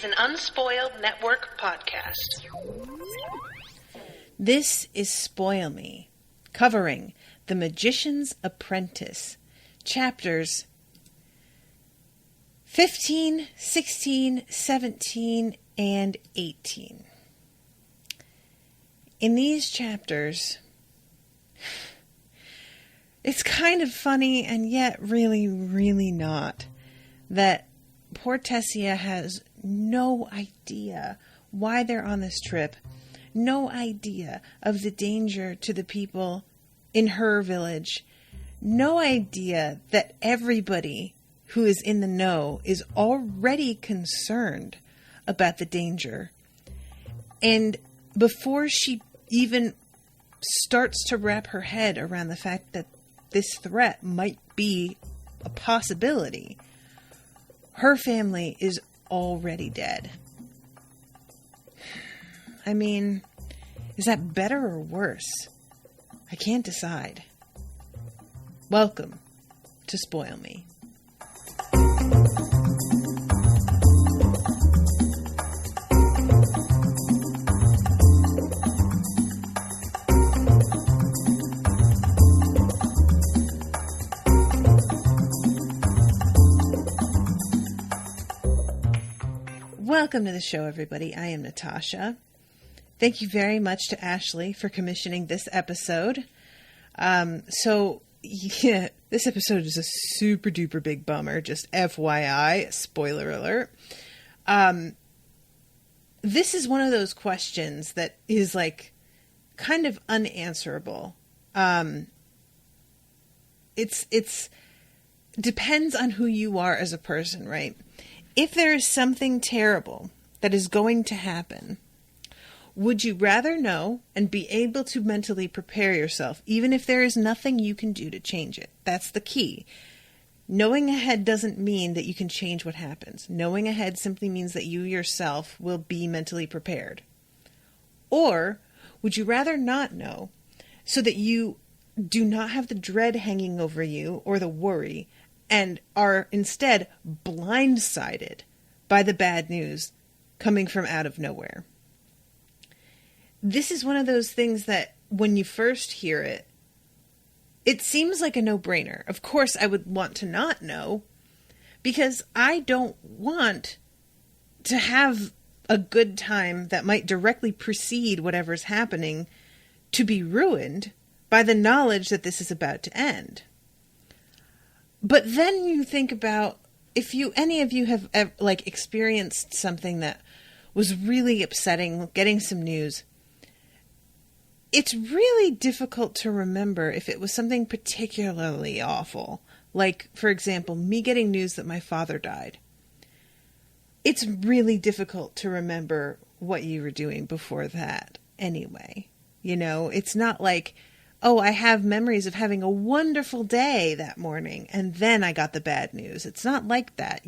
an Unspoiled Network podcast. This is Spoil Me, covering The Magician's Apprentice, chapters 15, 16, 17, and 18. In these chapters, it's kind of funny and yet really, really not that poor Tessia has no idea why they're on this trip, no idea of the danger to the people in her village, no idea that everybody who is in the know is already concerned about the danger. And before she even starts to wrap her head around the fact that this threat might be a possibility, her family is already dead. I mean, is that better or worse? I can't decide. Welcome to Spoil Me. Welcome to the show, everybody. I am Natasha. Thank you very much to Ashleigh for commissioning this episode. This episode is a super duper big bummer. Just FYI, spoiler alert. This is one of those questions that is like kind of unanswerable. It's depends on who you are as a person, right? If there is something terrible that is going to happen, would you rather know and be able to mentally prepare yourself, even if there is nothing you can do to change it? That's the key. Knowing ahead doesn't mean that you can change what happens. Knowing ahead simply means that you yourself will be mentally prepared. Or would you rather not know so that you do not have the dread hanging over you or the worry, and are instead blindsided by the bad news coming from out of nowhere? This is one of those things that when you first hear it, it seems like a no-brainer. Of course, I would want to not know, because I don't want to have a good time that might directly precede whatever's happening to be ruined by the knowledge that this is about to end. But then you think about, if any of you have experienced something that was really upsetting, getting some news, it's really difficult to remember if it was something particularly awful. Like, for example, me getting news that my father died. It's really difficult to remember what you were doing before that anyway. You know, it's not like, oh, I have memories of having a wonderful day that morning, and then I got the bad news. It's not like that.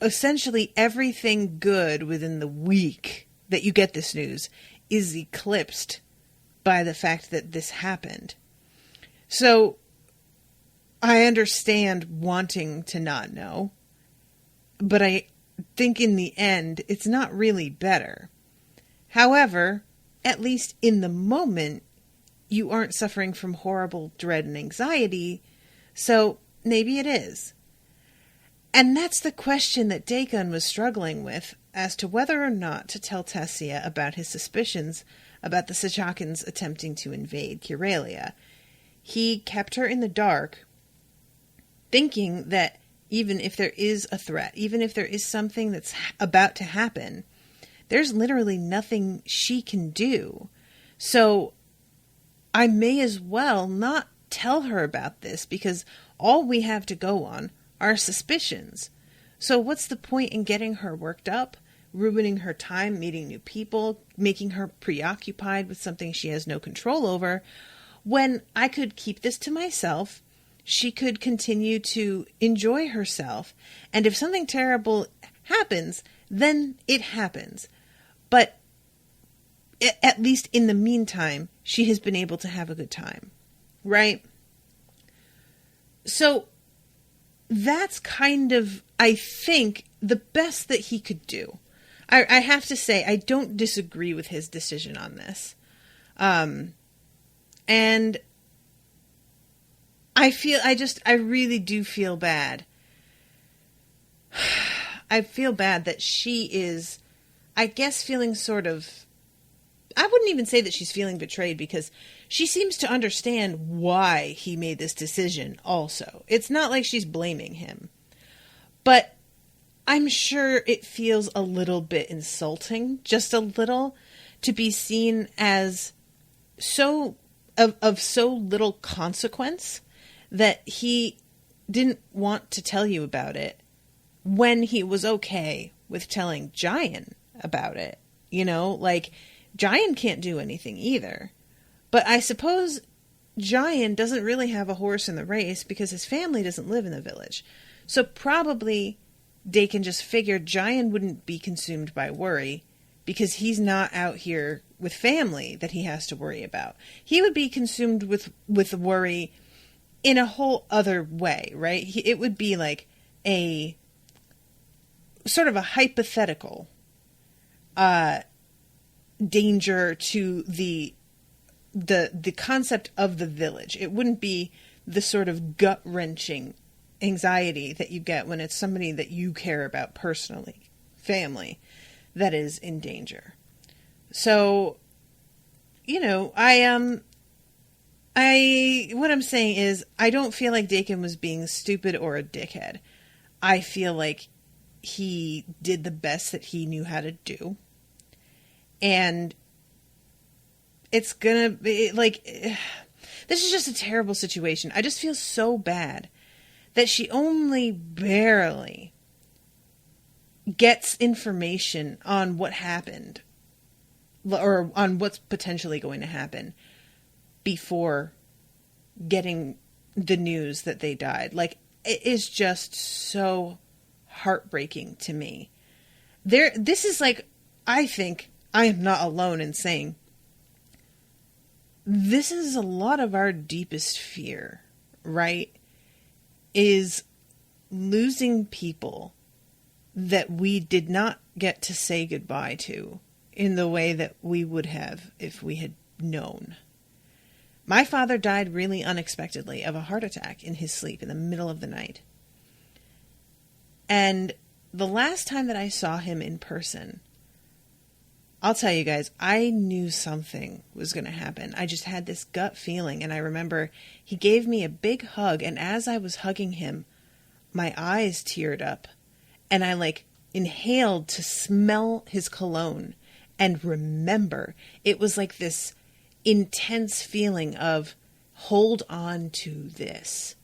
Essentially, everything good within the week that you get this news is eclipsed by the fact that this happened. So, I understand wanting to not know, but I think in the end, it's not really better. However, at least in the moment, you aren't suffering from horrible dread and anxiety, so maybe it is. And that's the question that Dagon was struggling with as to whether or not to tell Tessia about his suspicions about the Sachakans attempting to invade Kyralia. He kept her in the dark, thinking that even if there is a threat, even if there is something that's about to happen, there's literally nothing she can do. So I may as well not tell her about this, because all we have to go on are suspicions. So what's the point in getting her worked up, ruining her time, meeting new people, making her preoccupied with something she has no control over, when I could keep this to myself? She could continue to enjoy herself, and if something terrible happens, then it happens. But at least in the meantime, she has been able to have a good time, right? So that's kind of, I think, the best that he could do. I have to say, I don't disagree with his decision on this. And I really do feel bad. I feel bad that she is, I guess, feeling sort of, I wouldn't even say that she's feeling betrayed, because she seems to understand why he made this decision also. It's not like she's blaming him. But I'm sure it feels a little bit insulting, just a little, to be seen as of so little consequence that he didn't want to tell you about it when he was okay with telling Jayan about it. You know, like, Jayan can't do anything either. But I suppose Jayan doesn't really have a horse in the race because his family doesn't live in the village. So probably Dakin just figured Jayan wouldn't be consumed by worry because he's not out here with family that he has to worry about. He would be consumed with worry in a whole other way, right? It would be like a sort of a hypothetical danger to the concept of the village. It wouldn't be the sort of gut-wrenching anxiety that you get when it's somebody that you care about personally, family, that is in danger. So, you know, what I'm saying is, I don't feel like Dakin was being stupid or a dickhead. I feel like he did the best that he knew how to do. And it's gonna be like, this is just a terrible situation. I just feel so bad that she only barely gets information on what happened, or on what's potentially going to happen, before getting the news that they died. Like, it is just so heartbreaking to me. This is like, I think I am not alone in saying, this is a lot of our deepest fear, right? Is losing people that we did not get to say goodbye to in the way that we would have if we had known. My father died really unexpectedly of a heart attack in his sleep in the middle of the night. And the last time that I saw him in person, I'll tell you guys, I knew something was going to happen. I just had this gut feeling, and I remember he gave me a big hug, and as I was hugging him, my eyes teared up, and I inhaled to smell his cologne and remember. It was like this intense feeling of, hold on to this.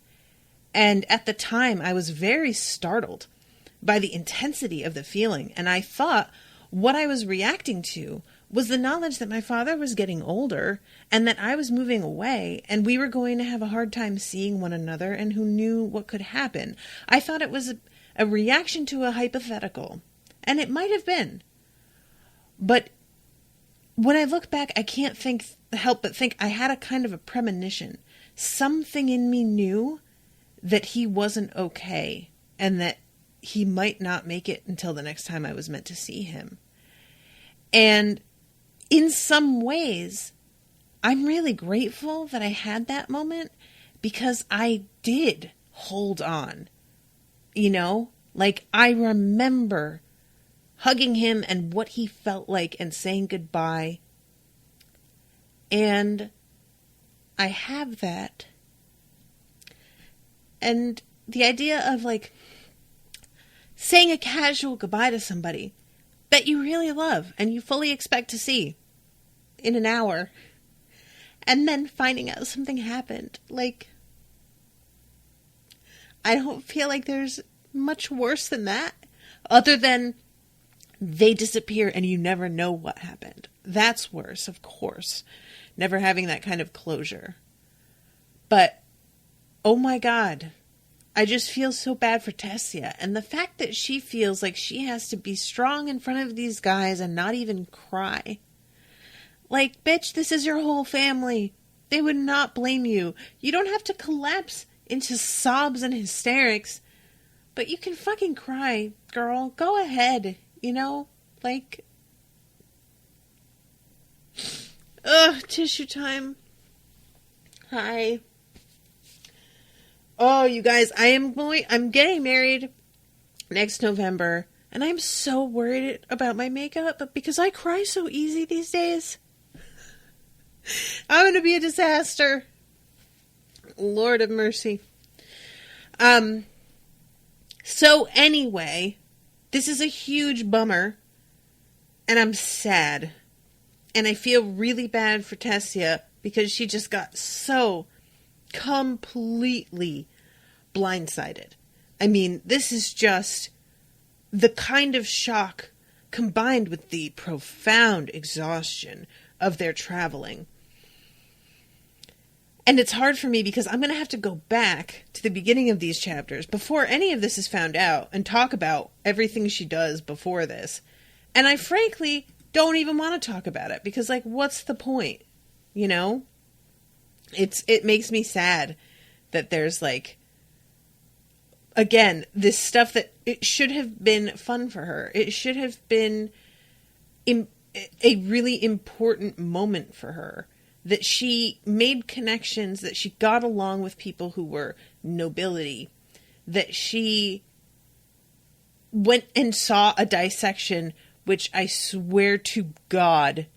And at the time, I was very startled by the intensity of the feeling, and I thought what I was reacting to was the knowledge that my father was getting older and that I was moving away and we were going to have a hard time seeing one another, and who knew what could happen. I thought it was a reaction to a hypothetical, and it might have been. But when I look back, I can't help but think I had a kind of a premonition. Something in me knew that he wasn't okay and that he might not make it until the next time I was meant to see him. And in some ways, I'm really grateful that I had that moment, because I did hold on. You know, I remember hugging him and what he felt like and saying goodbye. And I have that. And the idea of saying a casual goodbye to somebody that you really love and you fully expect to see in an hour, and then finding out something happened. I don't feel like there's much worse than that, other than they disappear and you never know what happened. That's worse, of course. Never having that kind of closure. But, oh my God, I just feel so bad for Tessia. And the fact that she feels like she has to be strong in front of these guys and not even cry. Bitch, this is your whole family. They would not blame you. You don't have to collapse into sobs and hysterics But you can fucking cry, girl. Go ahead. You know? Like... Ugh, tissue time. Hi. Oh, you guys, I'm getting married next November, and I'm so worried about my makeup, but because I cry so easy these days, I'm going to be a disaster. Lord of mercy. So anyway, this is a huge bummer, and I'm sad. And I feel really bad for Tessia because she just got so completely blindsided. I mean, this is just the kind of shock combined with the profound exhaustion of their traveling. And it's hard for me because I'm going to have to go back to the beginning of these chapters before any of this is found out and talk about everything she does before this. And I frankly don't even want to talk about it because, like, what's the point? You know? It makes me sad that there's, like, again, this stuff that it should have been fun for her. It should have been a really important moment for her. That she made connections, that she got along with people who were nobility, that she went and saw a dissection, which I swear to God,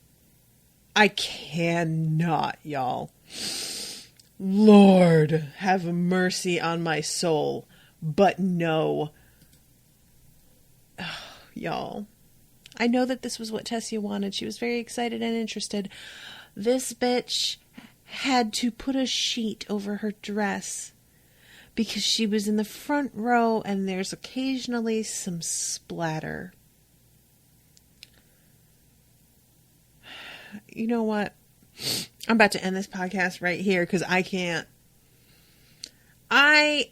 I cannot, y'all. Lord, have mercy on my soul. But no. Oh, y'all. I know that this was what Tessia wanted. She was very excited and interested. This bitch had to put a sheet over her dress because she was in the front row and there's occasionally some splatter. You know what? I'm about to end this podcast right here because I can't. I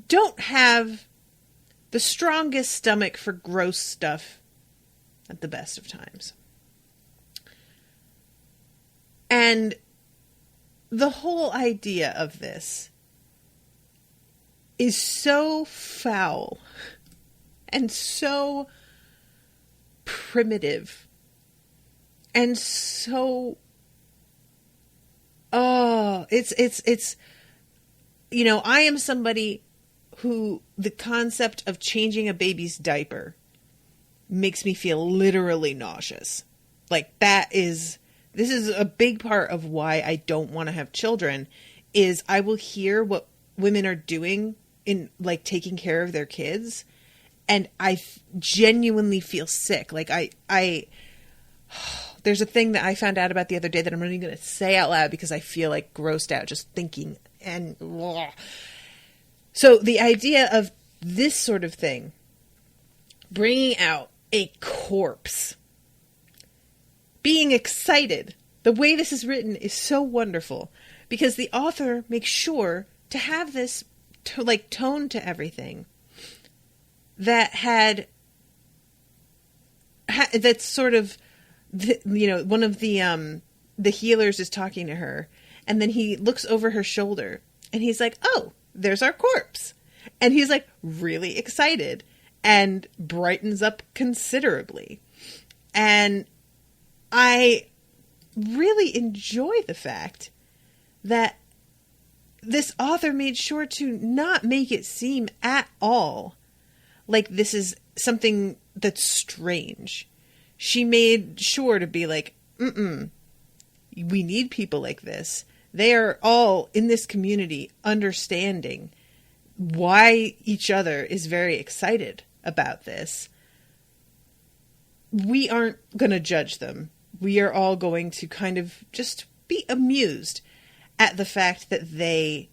don't have the strongest stomach for gross stuff at the best of times. And the whole idea of this is so foul and so primitive and so, it's, you know, I am somebody who the concept of changing a baby's diaper makes me feel literally nauseous. Like this is a big part of why I don't want to have children, is I will hear what women are doing in, like, taking care of their kids, and I genuinely feel sick. Like, there's a thing that I found out about the other day that I'm not even going to say out loud because I feel, like, grossed out just thinking, and so the idea of this sort of thing, bringing out a corpse, being excited. The way this is written is so wonderful because the author makes sure to have this tone to everything that that's sort of, you know, one of the healers is talking to her and then he looks over her shoulder and he's like, oh, there's our corpse. And he's like really excited and brightens up considerably. And I really enjoy the fact that this author made sure to not make it seem at all like this is something that's strange. She made sure to be like, we need people like this. They are all in this community understanding why each other is very excited about this. We aren't going to judge them. We are all going to kind of just be amused at the fact that they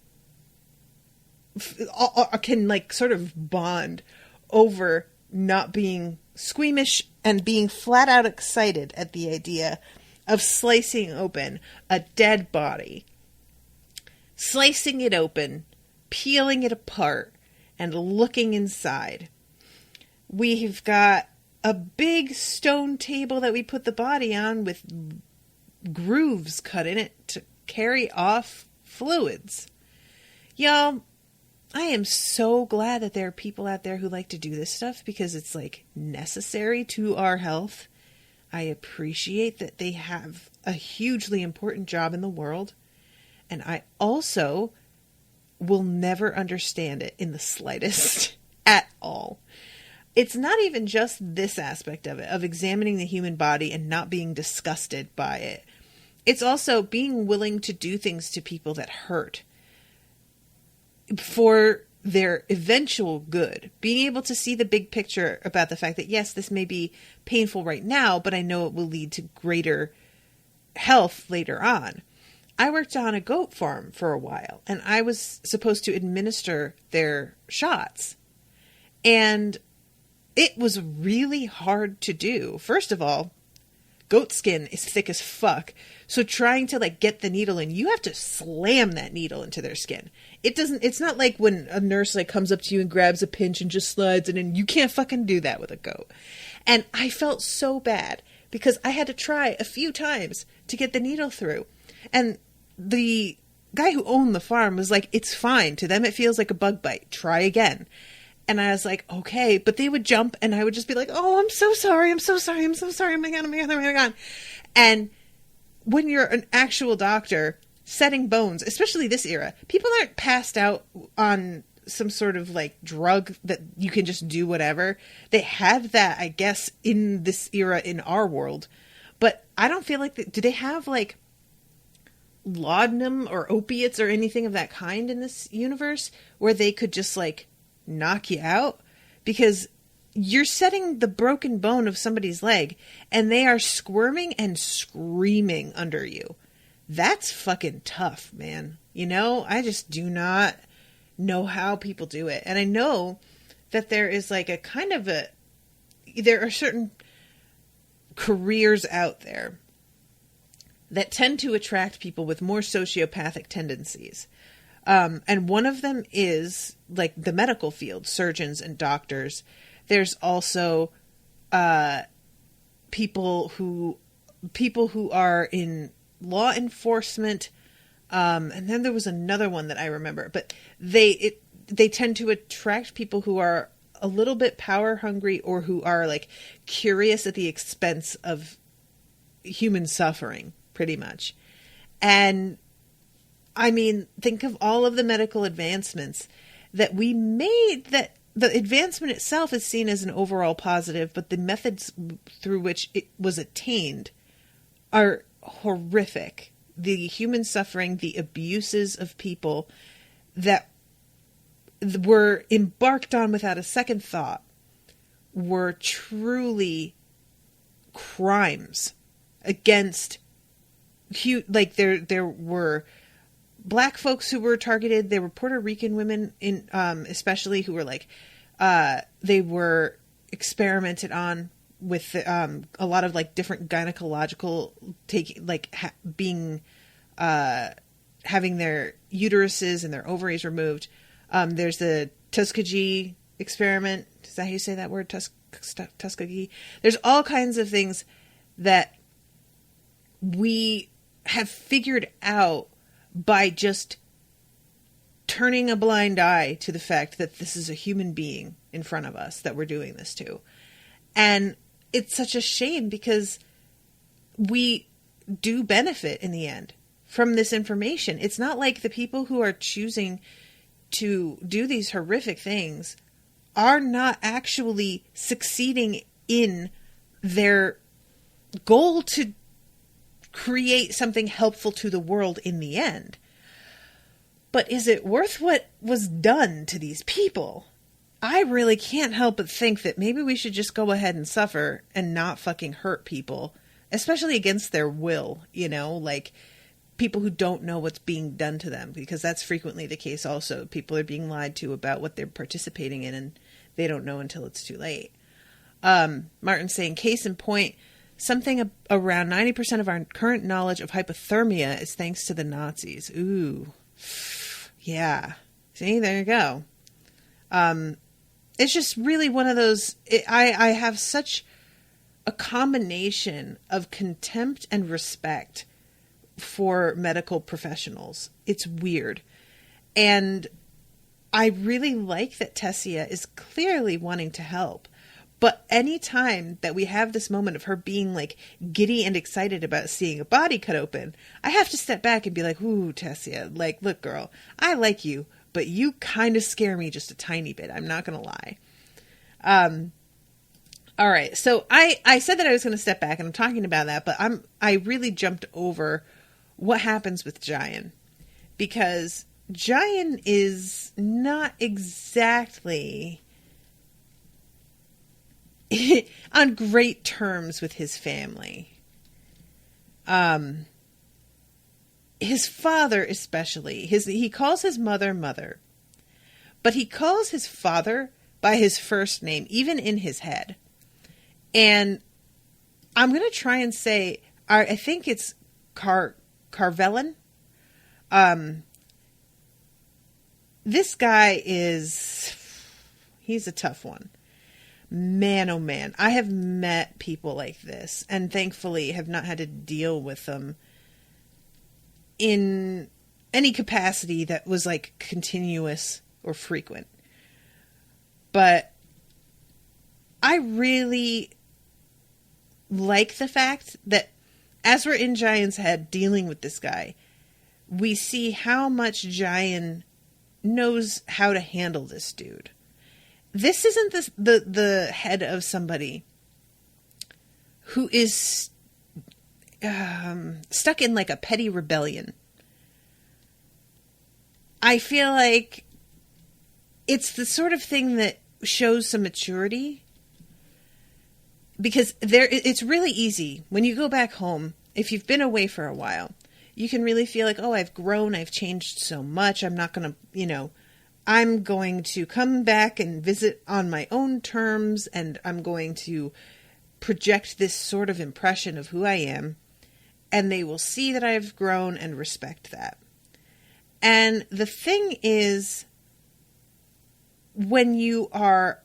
can, like, sort of bond over not being squeamish and being flat out excited at the idea of slicing open a dead body, slicing it open, peeling it apart, and looking inside. We've got a big stone table that we put the body on with grooves cut in it to carry off fluids. Y'all, I am so glad that there are people out there who like to do this stuff because it's like necessary to our health. I appreciate that they have a hugely important job in the world. And I also will never understand it in the slightest at all. It's not even just this aspect of it, of examining the human body and not being disgusted by it. It's also being willing to do things to people that hurt for their eventual good. Being able to see the big picture about the fact that, yes, this may be painful right now, but I know it will lead to greater health later on. I worked on a goat farm for a while, and I was supposed to administer their shots. And it was really hard to do. First of all, goat skin is thick as fuck. So trying to like get the needle in, you have to slam that needle into their skin. It's not like when a nurse like comes up to you and grabs a pinch and just slides it in. You can't fucking do that with a goat. And I felt so bad because I had to try a few times to get the needle through. And the guy who owned the farm was like, it's fine. To them, it feels like a bug bite. Try again. And I was like, okay. But they would jump and I would just be like, oh, I'm so sorry. I'm so sorry. I'm so sorry. Oh my God. Oh my God. Oh my God. And when you're an actual doctor setting bones, especially this era, people aren't passed out on some sort of like drug that you can just do whatever. They have that, I guess, in this era in our world. But I don't feel like do they have like laudanum or opiates or anything of that kind in this universe where they could just like knock you out? Because you're setting the broken bone of somebody's leg and they are squirming and screaming under you. That's fucking tough, man. You know, I just do not know how people do it. And I know that there is like a kind of there are certain careers out there that tend to attract people with more sociopathic tendencies. And one of them is like the medical field, surgeons and doctors. There's also people who are in law enforcement. And then there was another one that I remember, but they tend to attract people who are a little bit power hungry or who are like curious at the expense of human suffering, pretty much. And I mean, think of all of the medical advancements that we made, that the advancement itself is seen as an overall positive, but the methods through which it was attained are horrific. The human suffering, the abuses of people that were embarked on without a second thought were truly crimes against, like there were Black folks who were targeted. There were Puerto Rican women in, especially who were like, they were experimented on with a lot of like different gynecological having their uteruses and their ovaries removed. There's the Tuskegee experiment. Is that how you say that word? Tuskegee. There's all kinds of things that we have figured out by just turning a blind eye to the fact that this is a human being in front of us that we're doing this to. And it's such a shame because we do benefit in the end from this information. It's not like the people who are choosing to do these horrific things are not actually succeeding in their goal to create something helpful to the world in the end. But is it worth what was done to these people? I really can't help but think that maybe we should just go ahead and suffer and not fucking hurt people, especially against their will, you know, like people who don't know what's being done to them, because that's frequently the case also. People are being lied to about what they're participating in and they don't know until it's too late. Martin's saying, case in point, something around 90% of our current knowledge of hypothermia is thanks to the Nazis. Ooh. Yeah. See, there you go. It's just really one of those, I have such a combination of contempt and respect for medical professionals. It's weird. And I really like that Tessia is clearly wanting to help. But any time that we have this moment of her being like giddy and excited about seeing a body cut open, I have to step back and be like, ooh, Tessia, like, look, girl, I like you, but you kind of scare me just a tiny bit. I'm not going to lie. All right. So I said that I was going to step back, and I'm talking about that, but I really jumped over what happens with Jayan, because Jayan is not exactly on great terms with his family. His father especially, he calls his mother, but he calls his father by his first name, even in his head. And I'm going to try and say, I think it's Kyralian. This guy he's a tough one. Man, oh man. I have met people like this, and thankfully have not had to deal with them in any capacity that was like continuous or frequent. But I really like the fact that as we're in Jayan's head dealing with this guy, we see how much Jayan knows how to handle this dude. This isn't the head of somebody who is stuck in like a petty rebellion. I feel like it's the sort of thing that shows some maturity, because it's really easy when you go back home, if you've been away for a while, you can really feel like, oh, I've grown, I've changed so much, I'm not going to, I'm going to come back and visit on my own terms, and I'm going to project this sort of impression of who I am, and they will see that I've grown and respect that. And the thing is, when you are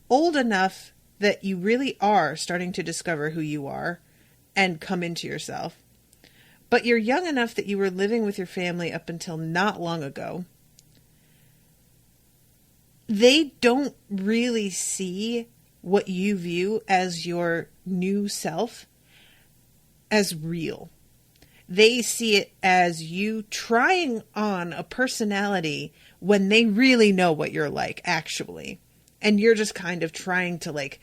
old enough that you really are starting to discover who you are and come into yourself, but you're young enough that you were living with your family up until not long ago, they don't really see what you view as your new self as real. They see it as you trying on a personality when they really know what you're like, actually. And you're just kind of trying to like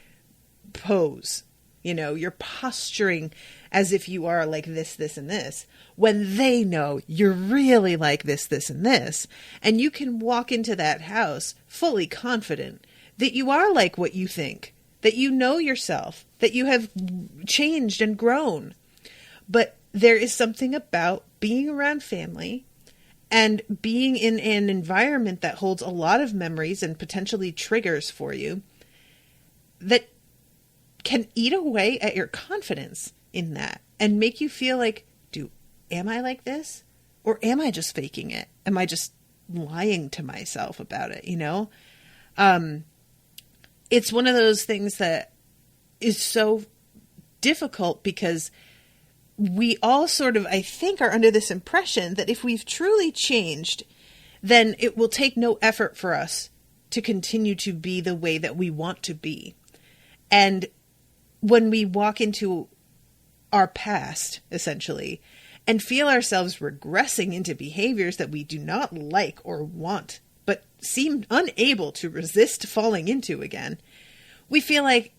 pose, you're posturing as if you are like this, this, and this, when they know you're really like this, this, and this. And you can walk into that house fully confident that you are like what you think, that you know yourself, that you have changed and grown. But there is something about being around family and being in an environment that holds a lot of memories and potentially triggers for you that can eat away at your confidence in that and make you feel like, am I like this? Or am I just faking it? Am I just lying to myself about it? It's one of those things that is so difficult because we all sort of, I think, are under this impression that if we've truly changed, then it will take no effort for us to continue to be the way that we want to be. And when we walk into our past, essentially, and feel ourselves regressing into behaviors that we do not like or want, but seem unable to resist falling into again, we feel like,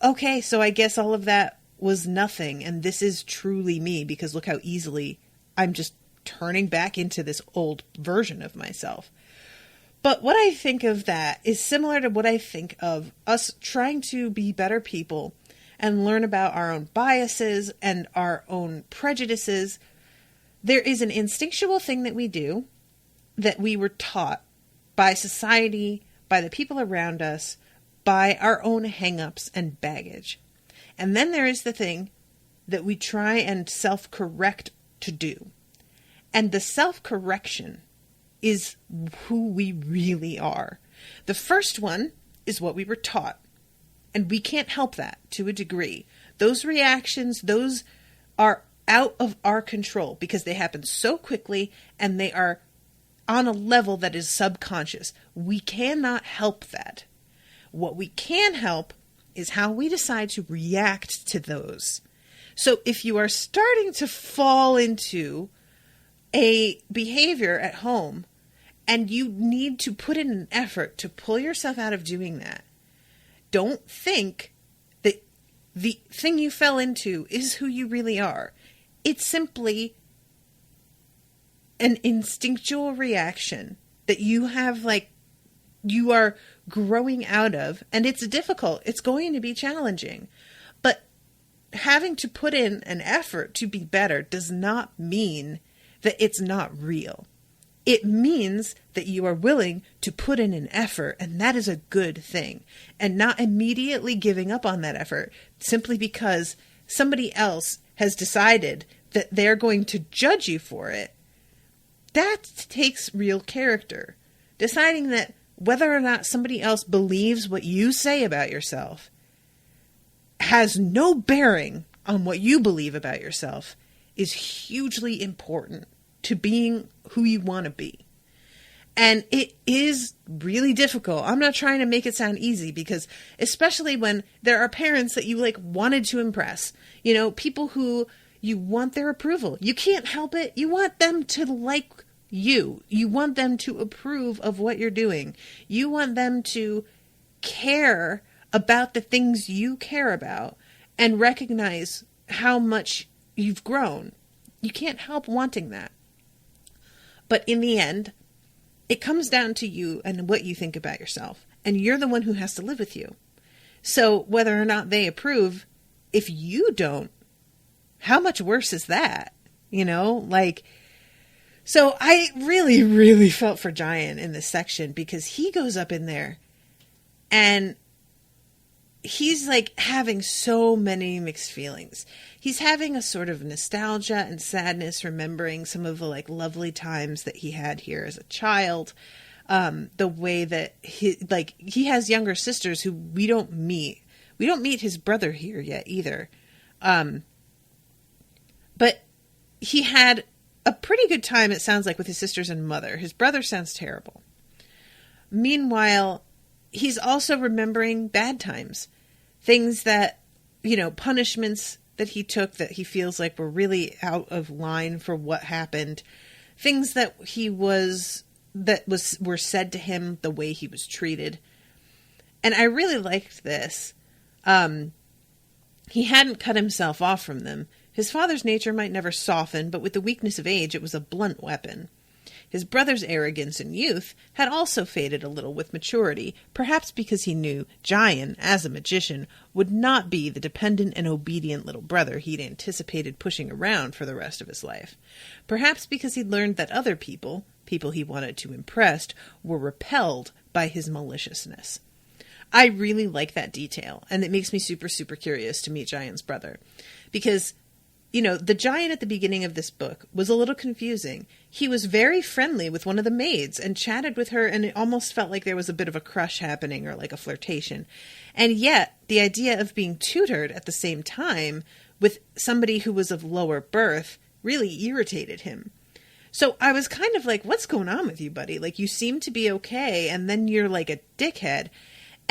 okay, so I guess all of that was nothing, and this is truly me, because look how easily I'm just turning back into this old version of myself. But what I think of that is similar to what I think of us trying to be better people and learn about our own biases and our own prejudices. There is an instinctual thing that we do that we were taught by society, by the people around us, by our own hang-ups and baggage. And then there is the thing that we try and self-correct to do. And the self-correction is who we really are. The first one is what we were taught. And we can't help that to a degree. Those reactions, those are out of our control because they happen so quickly and they are on a level that is subconscious. We cannot help that. What we can help is how we decide to react to those. So if you are starting to fall into a behavior at home and you need to put in an effort to pull yourself out of doing that, don't think that the thing you fell into is who you really are. It's simply an instinctual reaction that you have, like, you are growing out of, and it's difficult. It's going to be challenging. But having to put in an effort to be better does not mean that it's not real. It means that you are willing to put in an effort, and that is a good thing. And not immediately giving up on that effort simply because somebody else has decided that they're going to judge you for it. That takes real character. Deciding that whether or not somebody else believes what you say about yourself has no bearing on what you believe about yourself is hugely important to being who you want to be. And it is really difficult. I'm not trying to make it sound easy, because especially when there are parents that you like wanted to impress, you know, people who you want their approval. You can't help it. You want them to like you. You want them to approve of what you're doing. You want them to care about the things you care about and recognize how much you've grown. You can't help wanting that. But in the end, it comes down to you and what you think about yourself. And you're the one who has to live with you. So whether or not they approve, if you don't, how much worse is that? You know, like, so I really, really felt for Jayan in this section, because he goes up in there and he's like having so many mixed feelings. He's having a sort of nostalgia and sadness, remembering some of the like lovely times that he had here as a child. The way that he has younger sisters who we don't meet. We don't meet his brother here yet either. But he had a pretty good time, it sounds like, with his sisters and mother. His brother sounds terrible. Meanwhile, he's also remembering bad times. Things that, you know, punishments that he took that he feels like were really out of line for what happened. Things that were said to him, the way he was treated. And I really liked this. He hadn't cut himself off from them. His father's nature might never soften, but with the weakness of age, it was a blunt weapon. His brother's arrogance in youth had also faded a little with maturity, perhaps because he knew Jayan, as a magician, would not be the dependent and obedient little brother he'd anticipated pushing around for the rest of his life. Perhaps because he'd learned that other people he wanted to impress, were repelled by his maliciousness. I really like that detail, and it makes me super, super curious to meet Jayan's brother. Because, you know, the Jayan at the beginning of this book was a little confusing. He was very friendly with one of the maids and chatted with her, and it almost felt like there was a bit of a crush happening, or like a flirtation. And yet, the idea of being tutored at the same time with somebody who was of lower birth really irritated him. So I was kind of like, what's going on with you, buddy? Like, you seem to be okay, and then you're like a dickhead.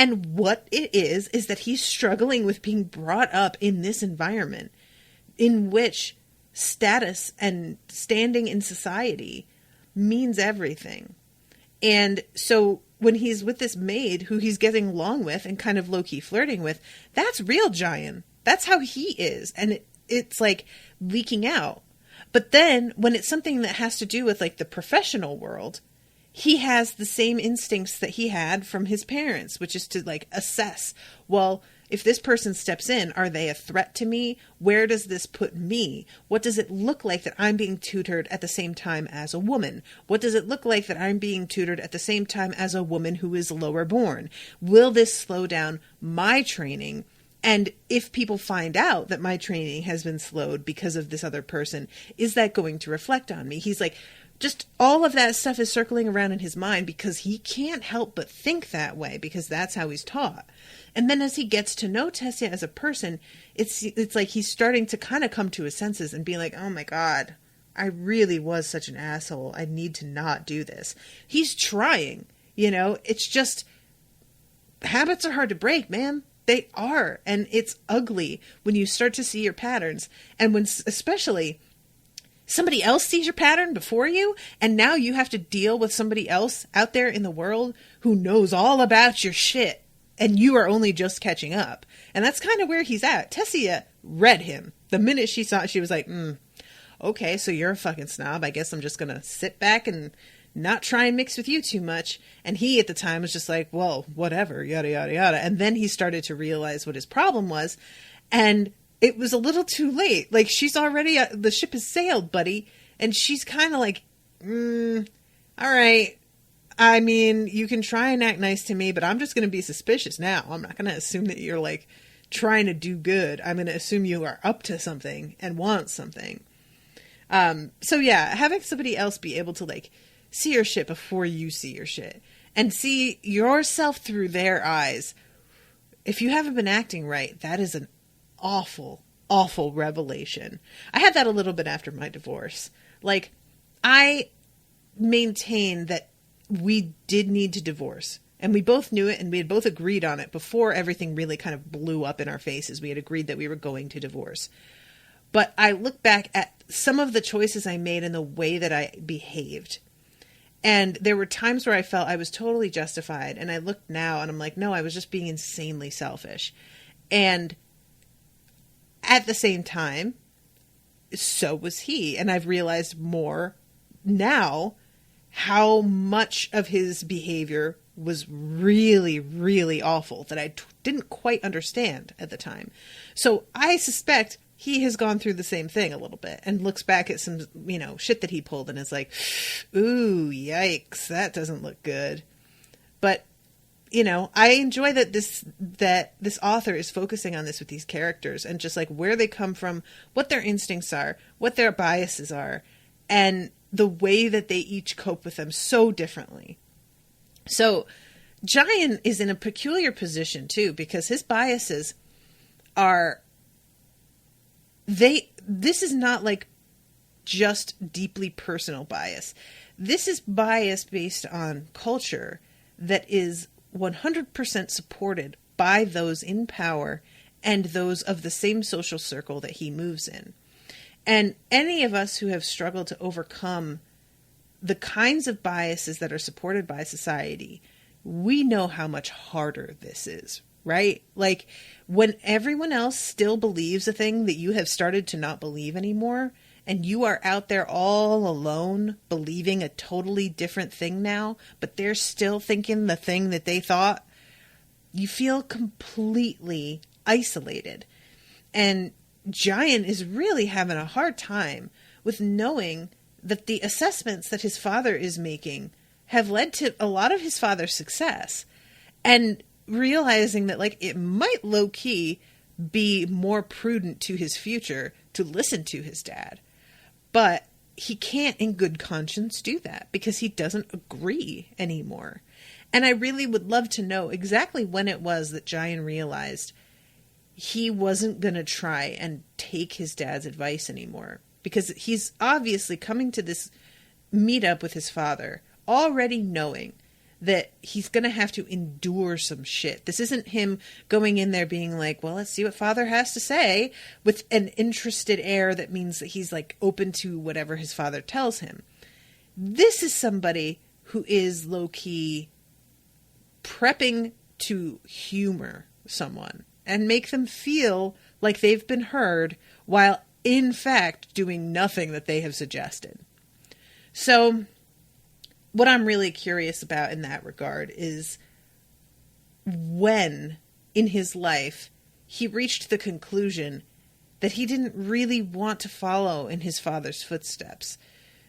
And what it is that he's struggling with being brought up in this environment in which status and standing in society means everything. And so when he's with this maid who he's getting along with and kind of low-key flirting with, that's real Jayan. That's how he is. And it's like leaking out. But then when it's something that has to do with like the professional world, he has the same instincts that he had from his parents, which is to like assess, well, if this person steps in, are they a threat to me? Where does this put me? What does it look like that I'm being tutored at the same time as a woman? What does it look like that I'm being tutored at the same time as a woman who is lower born? Will this slow down my training? And if people find out that my training has been slowed because of this other person, is that going to reflect on me? He's like, just all of that stuff is circling around in his mind because he can't help but think that way because that's how he's taught. And then as he gets to know Tessia as a person, it's like he's starting to kind of come to his senses and be like, oh my God, I really was such an asshole. I need to not do this. He's trying, you know, it's just, habits are hard to break, man. They are. And it's ugly when you start to see your patterns. And when, especially, somebody else sees your pattern before you, and now you have to deal with somebody else out there in the world who knows all about your shit, and you are only just catching up. And that's kind of where he's at. Tessia read him. The minute she saw it, she was like, okay, so you're a fucking snob. I guess I'm just going to sit back and not try and mix with you too much. And he at the time was just like, well, whatever, yada, yada, yada. And then he started to realize what his problem was. And it was a little too late. Like, she's already, the ship has sailed, buddy. And she's kind of like, all right. I mean, you can try and act nice to me, but I'm just going to be suspicious now. I'm not going to assume that you're like trying to do good. I'm going to assume you are up to something and want something. So yeah, having somebody else be able to like see your shit before you see your shit and see yourself through their eyes. If you haven't been acting right, that is an awful, awful revelation. I had that a little bit after my divorce. Like, I maintain that we did need to divorce, and we both knew it, and we had both agreed on it before everything really kind of blew up in our faces. We had agreed that we were going to divorce. But I look back at some of the choices I made and the way that I behaved. And there were times where I felt I was totally justified. And I look now and I'm like, no, I was just being insanely selfish. And at the same time, so was he. And I've realized more now how much of his behavior was really, really awful that I didn't quite understand at the time. So I suspect he has gone through the same thing a little bit and looks back at some, you know, shit that he pulled and is like, ooh, yikes, that doesn't look good. But, you know, I enjoy that this author is focusing on this with these characters and just like where they come from, what their instincts are, what their biases are, and the way that they each cope with them so differently. So Jayan is in a peculiar position too, because his biases are, this is not like just deeply personal bias. This is bias based on culture that is 100% supported by those in power and those of the same social circle that he moves in. And any of us who have struggled to overcome the kinds of biases that are supported by society, we know how much harder this is, right? Like, when everyone else still believes a thing that you have started to not believe anymore, and you are out there all alone believing a totally different thing now, but they're still thinking the thing that they thought, you feel completely isolated. And Jayan is really having a hard time with knowing that the assessments that his father is making have led to a lot of his father's success. And realizing that, like, it might low-key be more prudent to his future to listen to his dad. But he can't in good conscience do that because he doesn't agree anymore. And I really would love to know exactly when it was that Jayan realized he wasn't going to try and take his dad's advice anymore. Because he's obviously coming to this meetup with his father already knowing that he's going to have to endure some shit. This isn't him going in there being like, well, let's see what father has to say, with an interested air that means that he's like open to whatever his father tells him. This is somebody who is low-key prepping to humor someone and make them feel like they've been heard while in fact doing nothing that they have suggested. So what I'm really curious about in that regard is when in his life he reached the conclusion that he didn't really want to follow in his father's footsteps.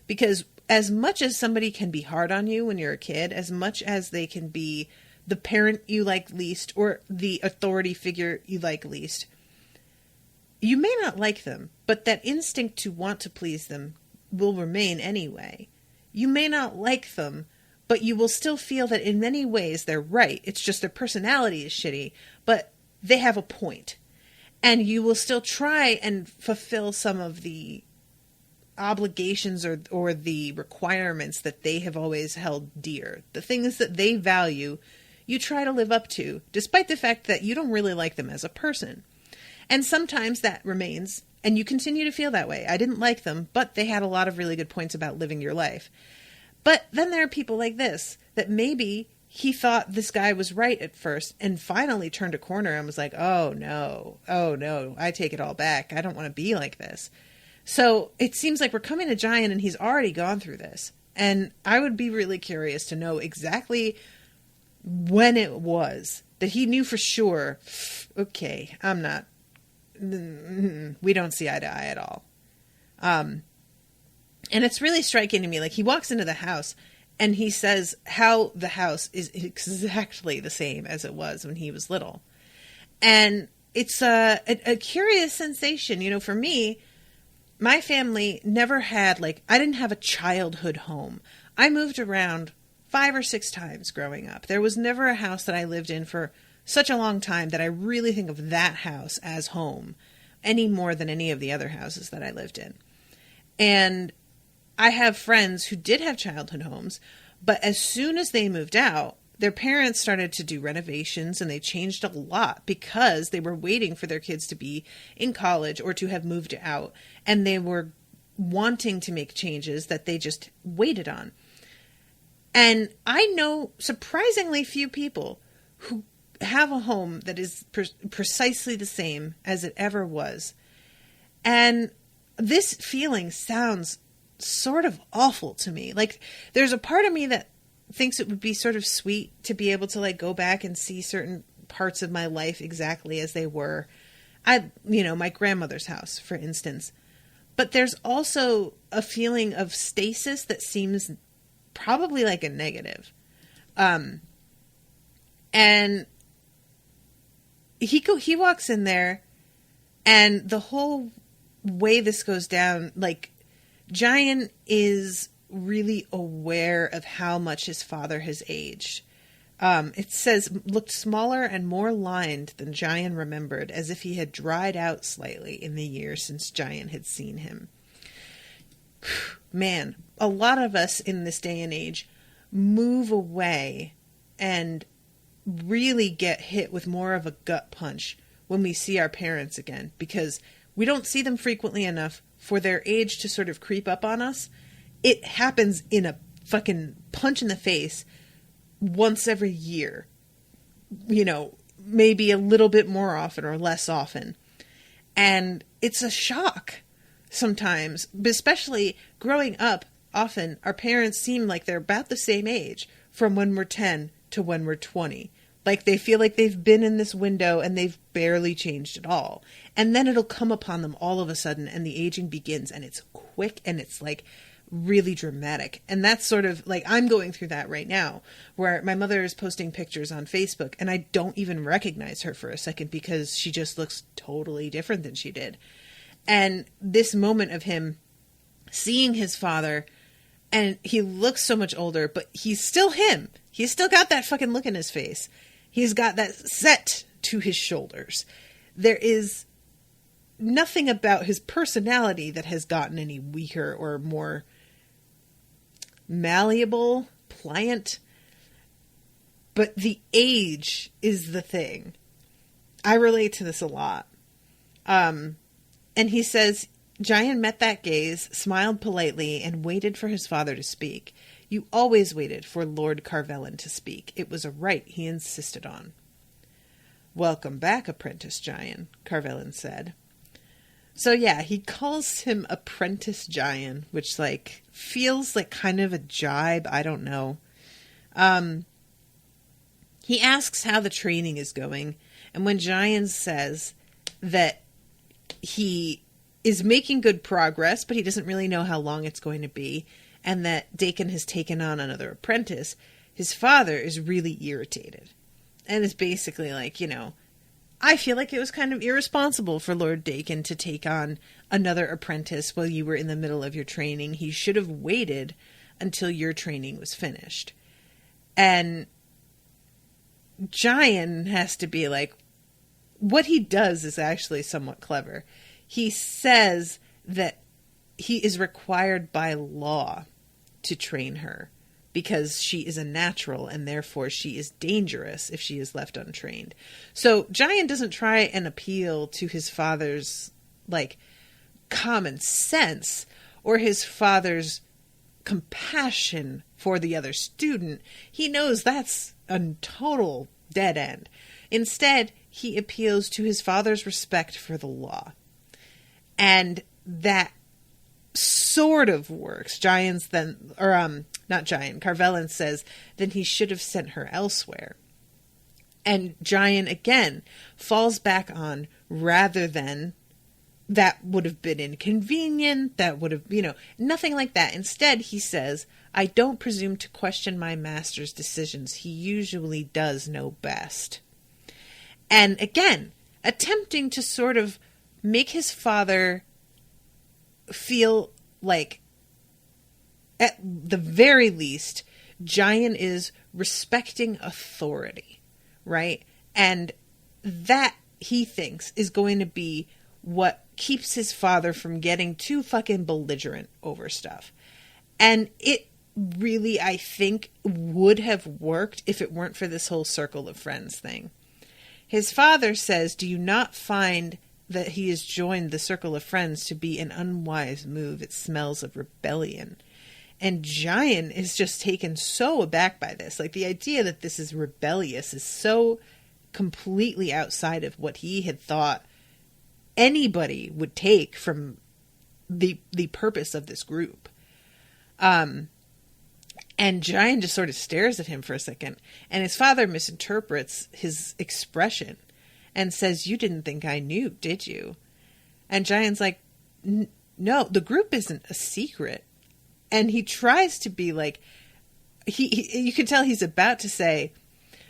Because as much as somebody can be hard on you when you're a kid, as much as they can be the parent you like least or the authority figure you like least, you may not like them, but that instinct to want to please them will remain anyway. You may not like them, but you will still feel that in many ways they're right. It's just their personality is shitty, but they have a point. And you will still try and fulfill some of the obligations or the requirements that they have always held dear, the things that they value, you try to live up to, despite the fact that you don't really like them as a person. And sometimes that remains, and you continue to feel that way. I didn't like them, but they had a lot of really good points about living your life. But then there are people like this, that maybe he thought this guy was right at first and finally turned a corner and was like, oh no, I take it all back. I don't want to be like this. So it seems like we're coming to Jayan and he's already gone through this. And I would be really curious to know exactly when it was that he knew for sure, okay, we don't see eye to eye at all. And it's really striking to me. Like, he walks into the house and he says how the house is exactly the same as it was when he was little. And it's a curious sensation. You know, for me, my family never had, like, I didn't have a childhood home. I moved around 5 or 6 times growing up. There was never a house that I lived in for such a long time that I really think of that house as home any more than any of the other houses that I lived in. And I have friends who did have childhood homes, but as soon as they moved out, their parents started to do renovations and they changed a lot because they were waiting for their kids to be in college or to have moved out. And they were wanting to make changes that they just waited on. And I know surprisingly few people who have a home that is precisely the same as it ever was. And this feeling sounds sort of awful to me. Like, there's a part of me that thinks it would be sort of sweet to be able to, like, go back and see certain parts of my life exactly as they were. My grandmother's house, for instance. But there's also a feeling of stasis that seems probably like a negative. And he walks in there, and the whole way this goes down, like, Jayan is really aware of how much his father has aged. It says, looked smaller and more lined than Jayan remembered, as if he had dried out slightly in the years since Jayan had seen him. Man, a lot of us in this day and age move away and really get hit with more of a gut punch when we see our parents again, because we don't see them frequently enough for their age to sort of creep up on us. It happens in a fucking punch in the face once every year, maybe a little bit more often or less often. And it's a shock sometimes, especially growing up. Often our parents seem like they're about the same age from when we're 10 to when we're 20. Like, they feel like they've been in this window and they've barely changed at all. And then it'll come upon them all of a sudden and the aging begins, and it's quick and it's like really dramatic. And that's sort of like, I'm going through that right now, where my mother is posting pictures on Facebook and I don't even recognize her for a second because she just looks totally different than she did. And this moment of him seeing his father, and he looks so much older, but he's still him. He's still got that fucking look in his face. He's got that set to his shoulders. There is nothing about his personality that has gotten any weaker or more malleable, pliant. But the age is the thing. I relate to this a lot. And he says, Jayan met that gaze, smiled politely, and waited for his father to speak. You always waited for Lord Kyralian to speak. It was a right he insisted on. Welcome back, Apprentice Jayan, Kyralian said. So yeah, he calls him Apprentice Jayan, which, like, feels like kind of a jibe. I don't know. He asks how the training is going, and when Jayan says that he is making good progress, but he doesn't really know how long it's going to be, and that Dakin has taken on another apprentice, his father is really irritated. And is basically like, I feel like it was kind of irresponsible for Lord Dakin to take on another apprentice while you were in the middle of your training. He should have waited until your training was finished. And Jayan has to be like, what he does is actually somewhat clever. He says that he is required by law to train her because she is a natural and therefore she is dangerous if she is left untrained. So Jayan doesn't try and appeal to his father's like common sense or his father's compassion for the other student. He knows that's a total dead end. Instead, he appeals to his father's respect for the law. And that sort of works. Kyralians says, then he should have sent her elsewhere. And Jayan again falls back on rather than that would have been inconvenient, that would have, nothing like that. Instead, he says, I don't presume to question my master's decisions. He usually does know best. And again, attempting to sort of make his father feel like, at the very least, Jayan is respecting authority, right? And that, he thinks, is going to be what keeps his father from getting too fucking belligerent over stuff. And it really, I think, would have worked if it weren't for this whole circle of friends thing. His father says, do you not find that he has joined the circle of friends to be an unwise move? It smells of rebellion. And Jayan is just taken so aback by this. Like, the idea that this is rebellious is so completely outside of what he had thought anybody would take from the purpose of this group. And Jayan just sort of stares at him for a second, and his father misinterprets his expression and says, you didn't think I knew, did you? And Jayan's like, no, the group isn't a secret. And he tries to be like, you can tell he's about to say,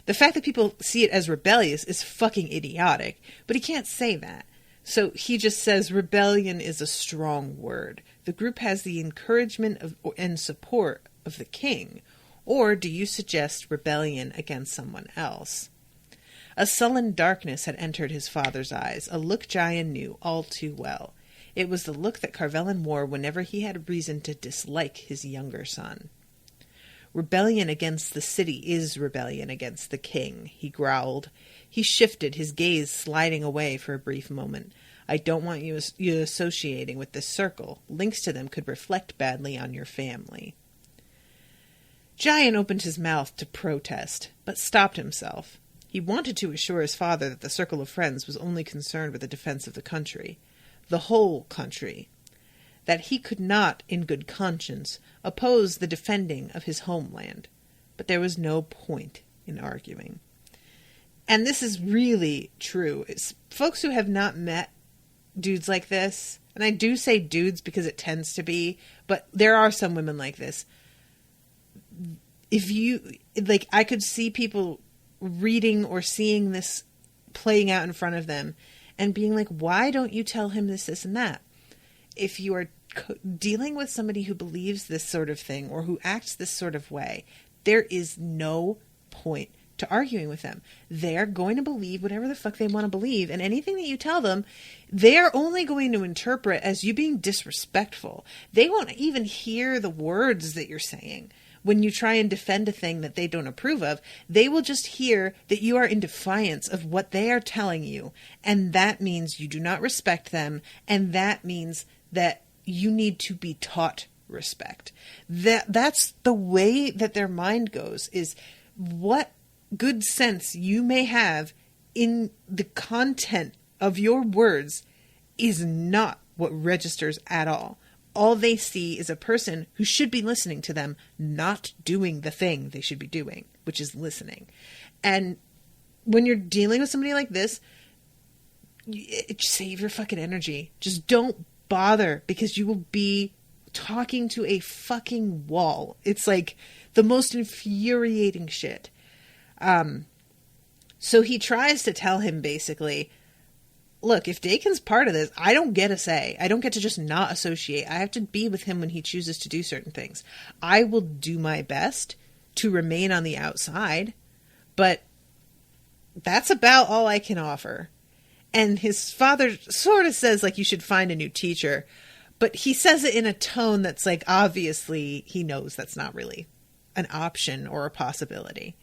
the fact that people see it as rebellious is fucking idiotic, but he can't say that. So he just says rebellion is a strong word. The group has the encouragement and support of the king. Or do you suggest rebellion against someone else? A sullen darkness had entered his father's eyes, a look Jayan knew all too well. It was the look that Kyralian wore whenever he had reason to dislike his younger son. Rebellion against the city is rebellion against the king, he growled. He shifted, his gaze sliding away for a brief moment. I don't want you associating with this circle. Links to them could reflect badly on your family. Jayan opened his mouth to protest, but stopped himself. He wanted to assure his father that the circle of friends was only concerned with the defense of the country, the whole country, that he could not, in good conscience, oppose the defending of his homeland. But there was no point in arguing. And this is really true. It's folks who have not met dudes like this, and I do say dudes because it tends to be, but there are some women like this. If you, like, I could see people reading or seeing this playing out in front of them and being like, why don't you tell him this, and that? If you are dealing with somebody who believes this sort of thing or who acts this sort of way, there is no point to arguing with them. They're going to believe whatever the fuck they want to believe, and anything that you tell them, they're only going to interpret as you being disrespectful. They won't even hear the words that you're saying. When you try and defend a thing that they don't approve of, they will just hear that you are in defiance of what they are telling you, and that means you do not respect them, and that means that you need to be taught respect. That's the way that their mind goes, is what good sense you may have in the content of your words is not what registers at all. All they see is a person who should be listening to them not doing the thing they should be doing, which is listening. And when you're dealing with somebody like this, save your fucking energy. Just don't bother, because you will be talking to a fucking wall. It's like the most infuriating shit. So he tries to tell him basically, look, if Dakin's part of this, I don't get a say. I don't get to just not associate. I have to be with him when he chooses to do certain things. I will do my best to remain on the outside, but that's about all I can offer. And his father sort of says, like, you should find a new teacher. But he says it in a tone that's like, obviously he knows that's not really an option or a possibility.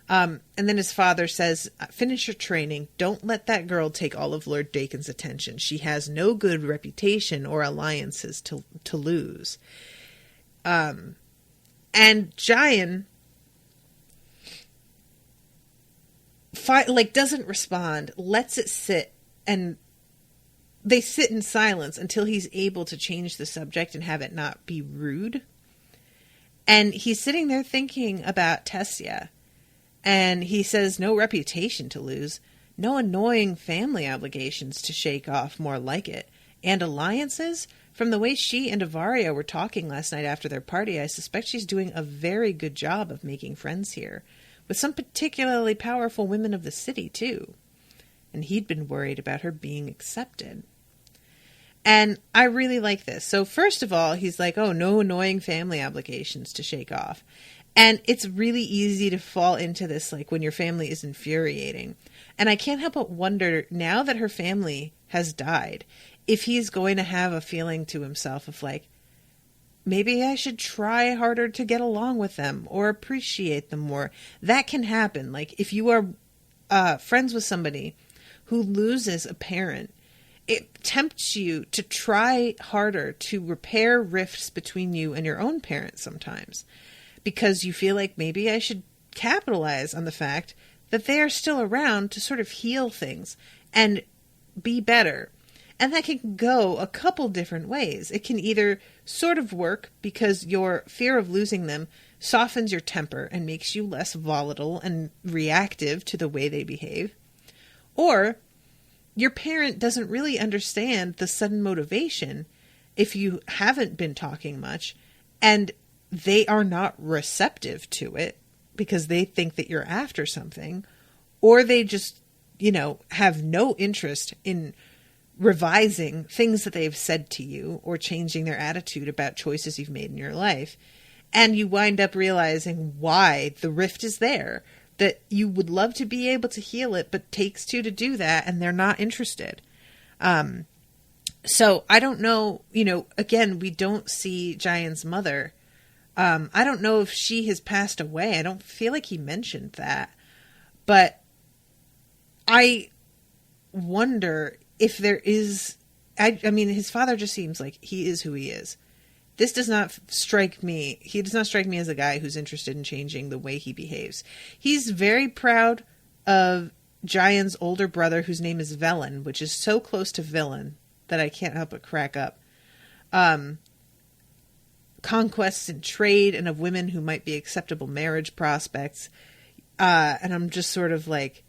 And then his father says, finish your training. Don't let that girl take all of Lord Dakin's attention. She has no good reputation or alliances to lose. And Jayan doesn't respond, lets it sit, and they sit in silence until he's able to change the subject and have it not be rude. And he's sitting there thinking about Tessia. And he says, no reputation to lose, no annoying family obligations to shake off, more like it. And alliances? From the way she and Avaria were talking last night after their party, I suspect she's doing a very good job of making friends here. With some particularly powerful women of the city, too. And he'd been worried about her being accepted. And I really like this. So first of all, he's like, oh, no annoying family obligations to shake off. And it's really easy to fall into this, like, when your family is infuriating. And I can't help but wonder, now that her family has died, if he's going to have a feeling to himself of, like, maybe I should try harder to get along with them or appreciate them more. That can happen. Like, if you are friends with somebody who loses a parent, it tempts you to try harder to repair rifts between you and your own parents sometimes. Because you feel like maybe I should capitalize on the fact that they are still around to sort of heal things and be better. And that can go a couple different ways. It can either sort of work because your fear of losing them softens your temper and makes you less volatile and reactive to the way they behave. Or your parent doesn't really understand the sudden motivation if you haven't been talking much, and they are not receptive to it because they think that you're after something, or they just, have no interest in revising things that they've said to you or changing their attitude about choices you've made in your life. And you wind up realizing why the rift is there, that you would love to be able to heal it, but takes two to do that, and they're not interested. So I don't know, again, we don't see Jayan's mother. I don't know if she has passed away. I don't feel like he mentioned that. But I wonder if there is... I mean, his father just seems like he is who he is. This does not strike me... He does not strike me as a guy who's interested in changing the way he behaves. He's very proud of Jayan's older brother, whose name is Velen, which is so close to villain that I can't help but crack up. Conquests and trade, and of women who might be acceptable marriage prospects. And I'm just sort of like,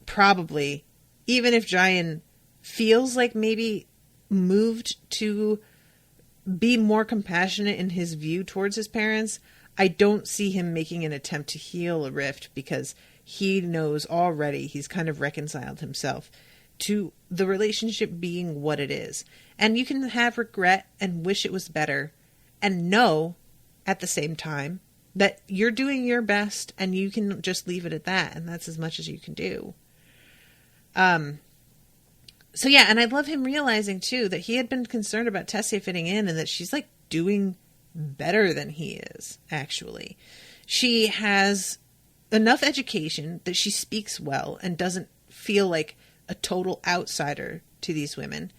probably, even if Jayan feels like maybe moved to be more compassionate in his view towards his parents, I don't see him making an attempt to heal a rift because he knows already he's kind of reconciled himself to the relationship being what it is. And you can have regret and wish it was better, and know at the same time that you're doing your best and you can just leave it at that. And that's as much as you can do. So yeah, and I love him realizing too that he had been concerned about Tessia fitting in, and that she's like doing better than he is, actually. She has enough education that she speaks well and doesn't feel like a total outsider to these women.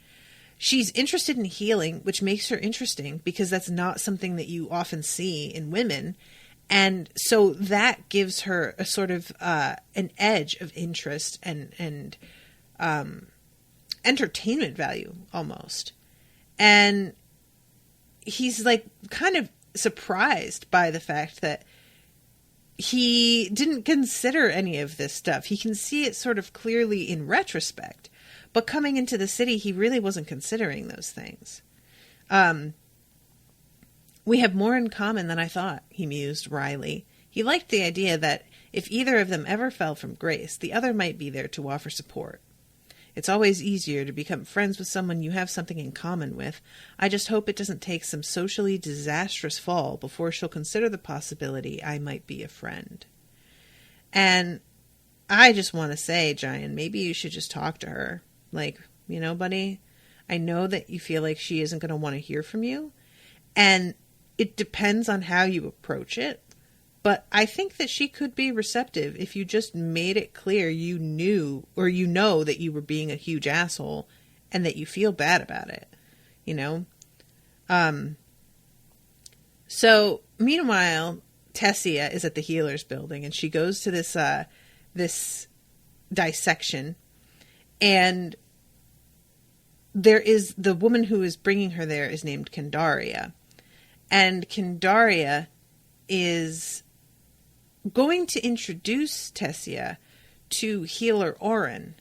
She's interested in healing, which makes her interesting because that's not something that you often see in women. And so that gives her a sort of an edge of interest and entertainment value almost. And he's like kind of surprised by the fact that he didn't consider any of this stuff. He can see it sort of clearly in retrospect. But coming into the city, he really wasn't considering those things. We have more in common than I thought, he mused wryly. He liked the idea that if either of them ever fell from grace, the other might be there to offer support. It's always easier to become friends with someone you have something in common with. I just hope it doesn't take some socially disastrous fall before she'll consider the possibility I might be a friend. And I just want to say, Jayan, maybe you should just talk to her. Like, buddy, I know that you feel like she isn't going to want to hear from you. And it depends on how you approach it. But I think that she could be receptive if you just made it clear you knew, or you know, that you were being a huge asshole and that you feel bad about it, you know? So meanwhile, Tessia is at the healer's building, and she goes to this dissection, and there is the woman who is bringing her there is named Kendaria, and Kendaria is going to introduce Tessia to Healer Oren.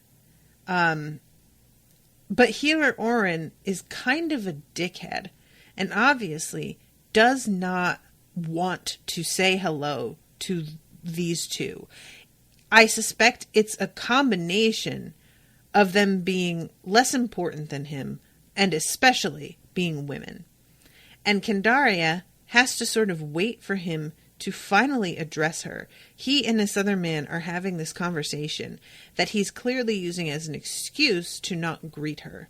But Healer Oren is kind of a dickhead, and obviously does not want to say hello to these two. I suspect it's a combination of them being less important than him, and especially being women. And Kendaria has to sort of wait for him to finally address her. He and this other man are having this conversation that he's clearly using as an excuse to not greet her.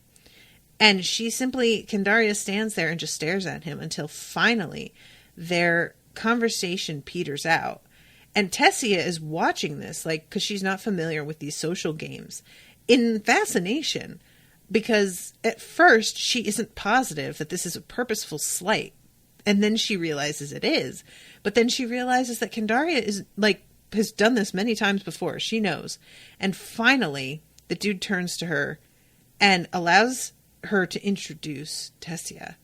And Kendaria stands there and just stares at him until finally their conversation peters out. And Tessia is watching this, because she's not familiar with these social games, in fascination, because at first she isn't positive that this is a purposeful slight. And then she realizes it is. But then she realizes that Kendaria has done this many times before. She knows. And finally, the dude turns to her and allows her to introduce Tessia.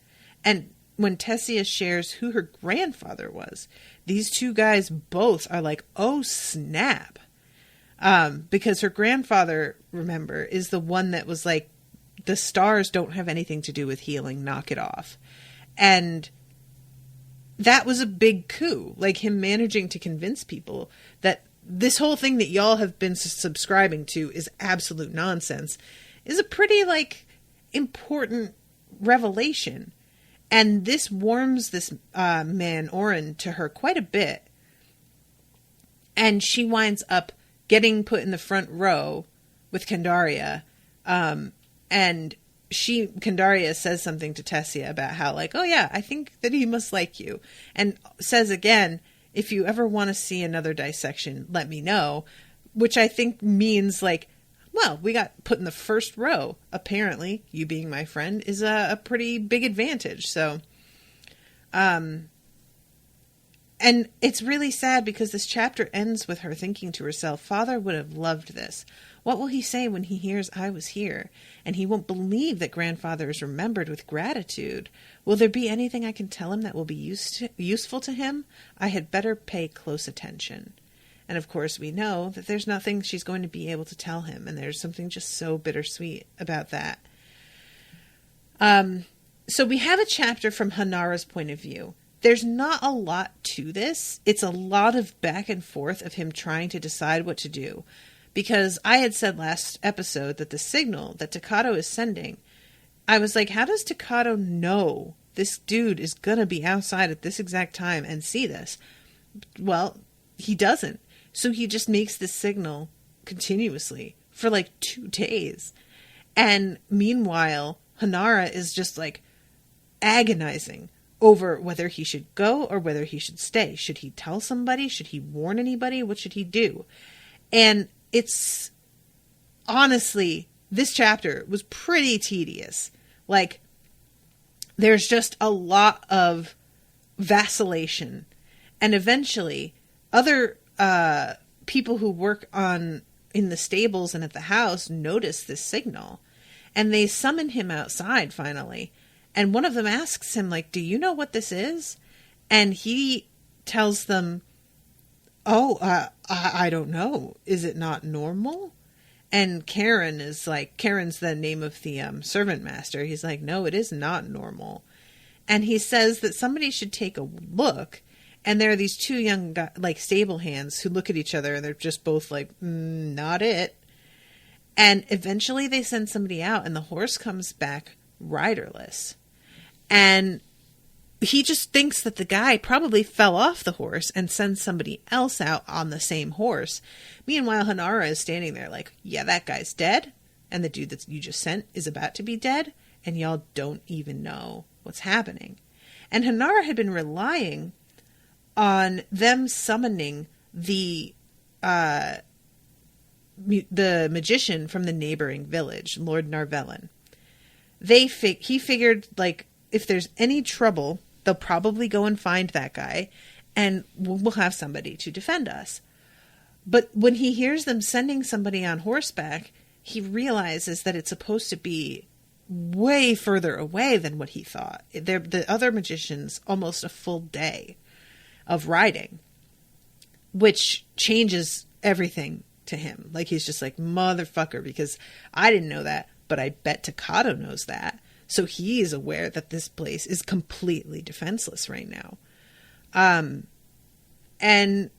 And when Tessia shares who her grandfather was, these two guys both are like, oh, snap. Because her grandfather, remember, is the one that was like, the stars don't have anything to do with healing, knock it off. And that was a big coup, him managing to convince people that this whole thing that y'all have been subscribing to is absolute nonsense, is a pretty, important revelation. And this warms this man, Oren, to her quite a bit. And she winds up getting put in the front row with Kendaria. And Kendaria says something to Tessia about how, oh yeah, I think that he must like you. And says again, if you ever want to see another dissection, let me know. Which I think means, well, we got put in the first row. Apparently, you being my friend is a pretty big advantage. So, and it's really sad because this chapter ends with her thinking to herself, Father would have loved this. What will he say when he hears I was here? And he won't believe that grandfather is remembered with gratitude. Will there be anything I can tell him that will be useful to him? I had better pay close attention. And of course we know that there's nothing she's going to be able to tell him. And there's something just so bittersweet about that. So we have a chapter from Hanara's point of view. There's not a lot to this. It's a lot of back and forth of him trying to decide what to do. Because I had said last episode that the signal that Takado is sending, I was like, how does Takado know this dude is going to be outside at this exact time and see this? Well, he doesn't. So he just makes this signal continuously for 2 days. And meanwhile, Hanara is just agonizing over whether he should go or whether he should stay. Should he tell somebody? Should he warn anybody? What should he do? And it's honestly, this chapter was pretty tedious. There's just a lot of vacillation. And eventually, other people who work in the stables and at the house notice this signal. And they summon him outside finally. And one of them asks him, do you know what this is? And he tells them, I don't know. Is it not normal? And Karen's the name of the servant master. He's like, no, it is not normal. And he says that somebody should take a look. And there are these two young stable hands who look at each other and they're just both not it. And eventually they send somebody out and the horse comes back riderless. And he just thinks that the guy probably fell off the horse and sends somebody else out on the same horse. Meanwhile, Hanara is standing there yeah, that guy's dead. And the dude that you just sent is about to be dead. and y'all don't even know what's happening. And Hanara had been relying on them summoning the magician from the neighboring village, Lord Narvellan. He figured, like, if there's any trouble, they'll probably go and find that guy, and we'll have somebody to defend us. But when he hears them sending somebody on horseback, he realizes that it's supposed to be way further away than what he thought. The other magicians, almost a full day of riding, which changes everything to him. Like, he's just like, motherfucker, because I didn't know that, but I bet Takado knows that. So he is aware that this place is completely defenseless right now. And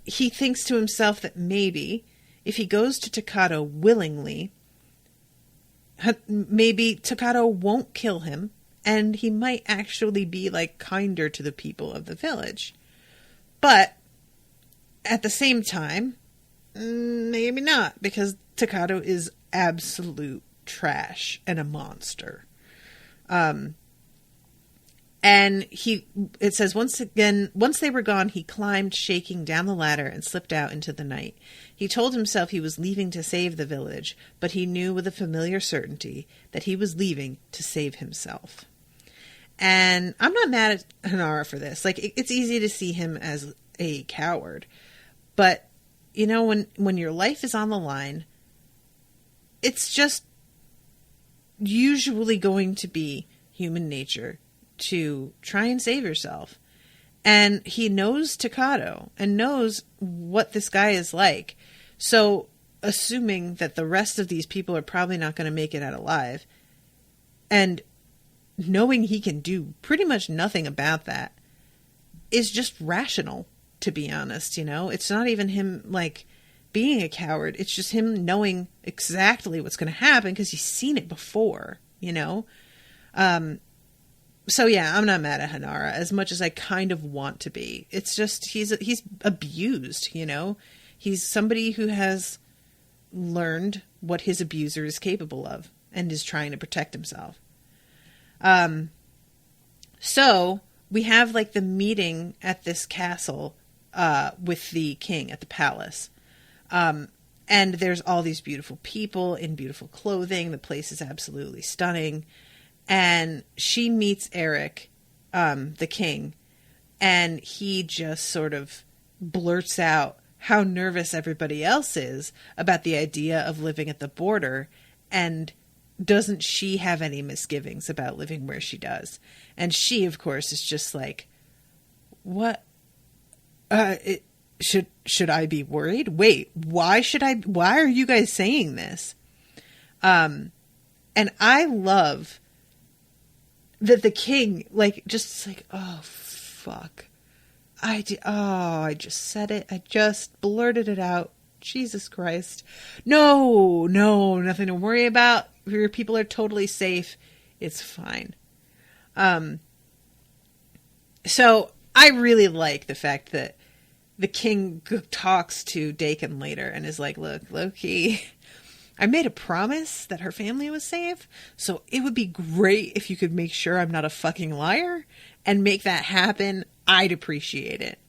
he thinks to himself that maybe if he goes to Takado willingly, maybe Takado won't kill him, and he might actually be, like, kinder to the people of the village. But at the same time, maybe not, because Takado is absolute trash and a monster. And it says, once they were gone, he climbed shaking down the ladder and slipped out into the night. He told himself he was leaving to save the village, but he knew with a familiar certainty that he was leaving to save himself. And I'm not mad at Hanara for this. Like, it's easy to see him as a coward, but you know, when your life is on the line, it's just usually going to be human nature to try and save yourself. And he knows Takado and knows what this guy is like. So, assuming that the rest of these people are probably not going to make it out alive, and knowing he can do pretty much nothing about that, is just rational, to be honest, you know? It's not even him, like, being a coward. It's just him knowing exactly what's going to happen because he's seen it before, you know? So yeah, I'm not mad at Hanara as much as I kind of want to be. It's just he's abused, you know? He's somebody who has learned what his abuser is capable of and is trying to protect himself. So we have, like, the meeting at this castle with the king at the palace. And there's all these beautiful people in beautiful clothing. The place is absolutely stunning. And she meets Eric, the king, and he just sort of blurts out how nervous everybody else is about the idea of living at the border, and doesn't she have any misgivings about living where she does? And she, of course, is just like, what? Should I be worried? Wait, why are you guys saying this? And I love that the king, like, just like, oh, fuck. I just said it. I just blurted it out. Jesus Christ. No, nothing to worry about. Your people are totally safe. It's fine. So I really like the fact that the king talks to Dakin later and is like, look, Loki, I made a promise that her family was safe, so it would be great if you could make sure I'm not a fucking liar and make that happen. I'd appreciate it.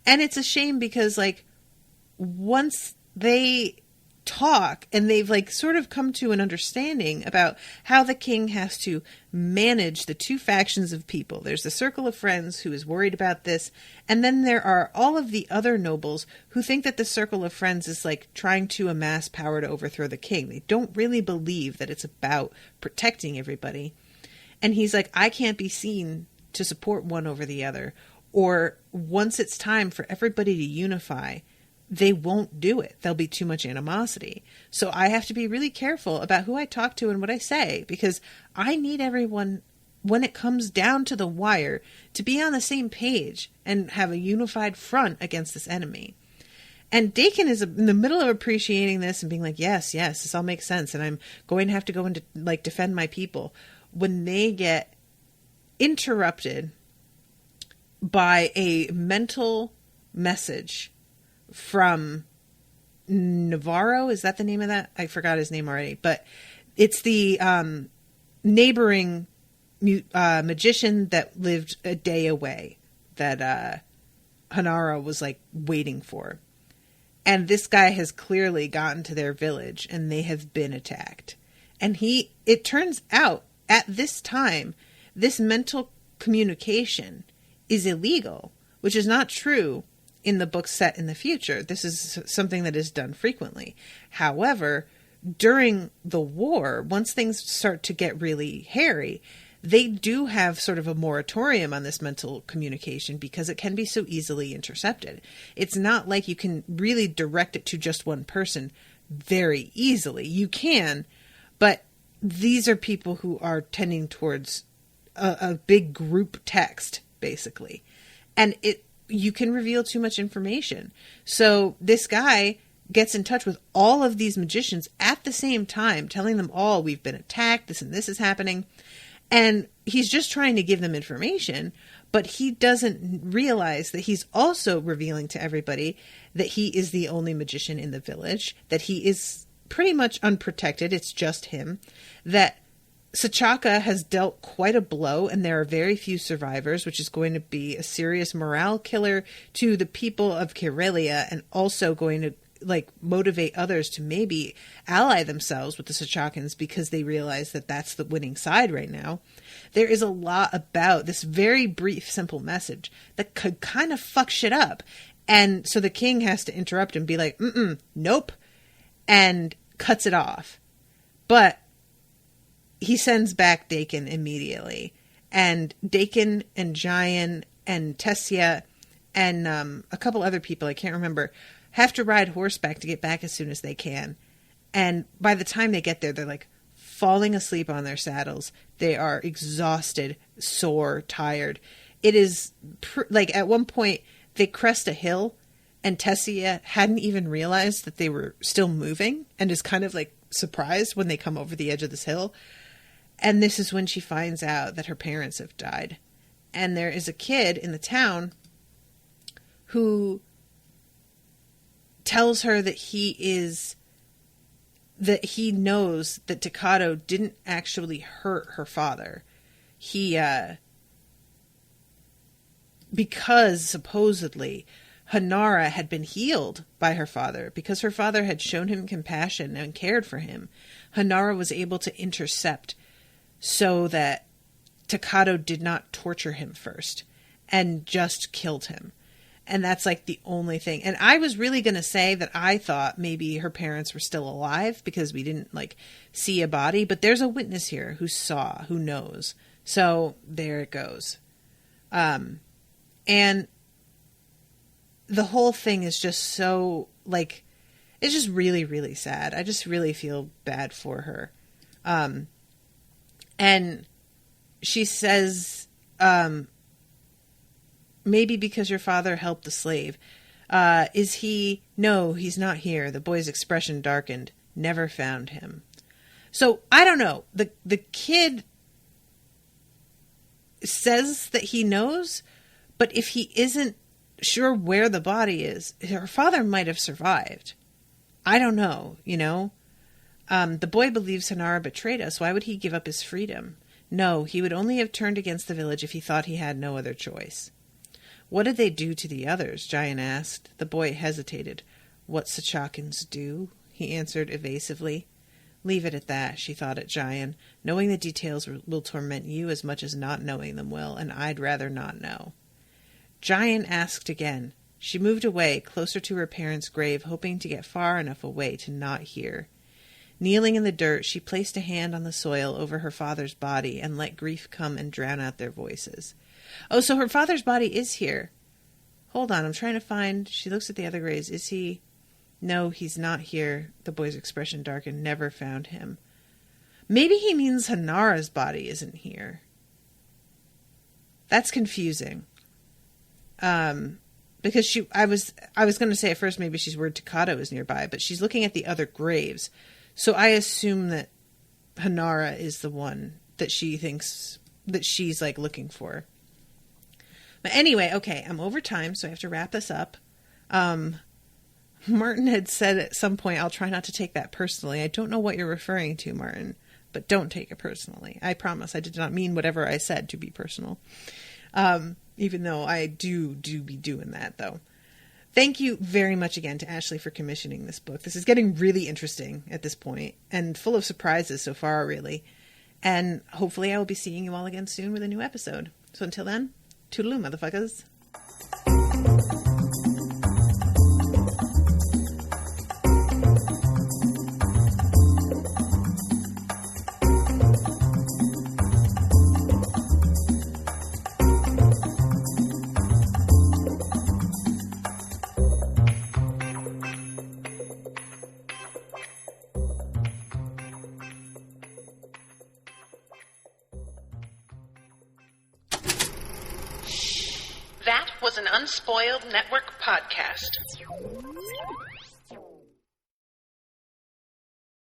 And it's a shame because, like, once they talk and they've, like, sort of come to an understanding about how the king has to manage the two factions of people. There's the circle of friends who is worried about this, and then there are all of the other nobles who think that the circle of friends is, like, trying to amass power to overthrow the king. They don't really believe that it's about protecting everybody. And he's like, I can't be seen to support one over the other, or once it's time for everybody to unify, they won't do it. There'll be too much animosity. So I have to be really careful about who I talk to and what I say, because I need everyone, when it comes down to the wire, to be on the same page and have a unified front against this enemy. And Dakin is in the middle of appreciating this and being like, yes, this all makes sense, and I'm going to have to go and like defend my people, when they get interrupted by a mental message from Navarro. Is that the name of that? I forgot his name already, but it's the neighboring magician that lived a day away that Hanara was like waiting for. And this guy has clearly gotten to their village and they have been attacked. And it turns out at this time, this mental communication is illegal, which is not true in the book set in the future. This is something that is done frequently. However, during the war, once things start to get really hairy, they do have sort of a moratorium on this mental communication because it can be so easily intercepted. It's not like you can really direct it to just one person very easily. You can, but these are people who are tending towards a big group text, basically. And you can reveal too much information. So this guy gets in touch with all of these magicians at the same time, telling them all, we've been attacked, this and this is happening. And he's just trying to give them information, but he doesn't realize that he's also revealing to everybody that he is the only magician in the village, that he is pretty much unprotected, it's just him, that Sachakan has dealt quite a blow and there are very few survivors, which is going to be a serious morale killer to the people of Kyralia and also going to motivate others to maybe ally themselves with the Sachakans because they realize that that's the winning side right now. There is a lot about this very brief, simple message that could kind of fuck shit up. And so the king has to interrupt and be like, nope, and cuts it off. But he sends back Dakin immediately. And Dakin and Jayan and Tessia and a couple other people, I can't remember, have to ride horseback to get back as soon as they can. And by the time they get there, they're like falling asleep on their saddles. They are exhausted, sore, tired. It is at one point they crest a hill and Tessia hadn't even realized that they were still moving and is kind of like surprised when they come over the edge of this hill. And this is when she finds out that her parents have died. And there is a kid in the town who tells her that he knows that Takado didn't actually hurt her father. Because supposedly Hanara had been healed by her father, because her father had shown him compassion and cared for him, Hanara was able to intercept so that Takado did not torture him first and just killed him. And that's like the only thing. And I was really going to say that I thought maybe her parents were still alive because we didn't see a body. But there's a witness here who saw, who knows. So there it goes. And the whole thing is just so it's just really, really sad. I just really feel bad for her. And she says, maybe because your father helped the slave. Is he? No, he's not here. The boy's expression darkened. Never found him. So, I don't know. The kid says that he knows, but if he isn't sure where the body is, her father might have survived. I don't know, The boy believes Hanara betrayed us. Why would he give up his freedom? No, he would only have turned against the village if he thought he had no other choice. What did they do to the others? Jayan asked. The boy hesitated. What Sachakans do? He answered evasively. Leave it at that, she thought at Jayan. Knowing the details will torment you as much as not knowing them will, and I'd rather not know. Jayan asked again. She moved away, closer to her parents' grave, hoping to get far enough away to not hear. Kneeling in the dirt, she placed a hand on the soil over her father's body and let grief come and drown out their voices. Oh, so her father's body is here. Hold on, I'm trying to find... She looks at the other graves. Is he... No, he's not here. The boy's expression darkened. Never found him. Maybe he means Hanara's body isn't here. That's confusing. Because I was going to say at first maybe she's worried Takado is nearby, but she's looking at the other graves. So I assume that Hanara is the one that she thinks that she's looking for. But anyway, okay, I'm over time, so I have to wrap this up. Martin had said at some point, I'll try not to take that personally. I don't know what you're referring to, Martin, but don't take it personally. I promise I did not mean whatever I said to be personal. Even though I do be doing that, though. Thank you very much again to Ashleigh for commissioning this book. This is getting really interesting at this point, and full of surprises so far, really. And hopefully I will be seeing you all again soon with a new episode. So until then, toodaloo, motherfuckers. That was an Unspoiled Network podcast.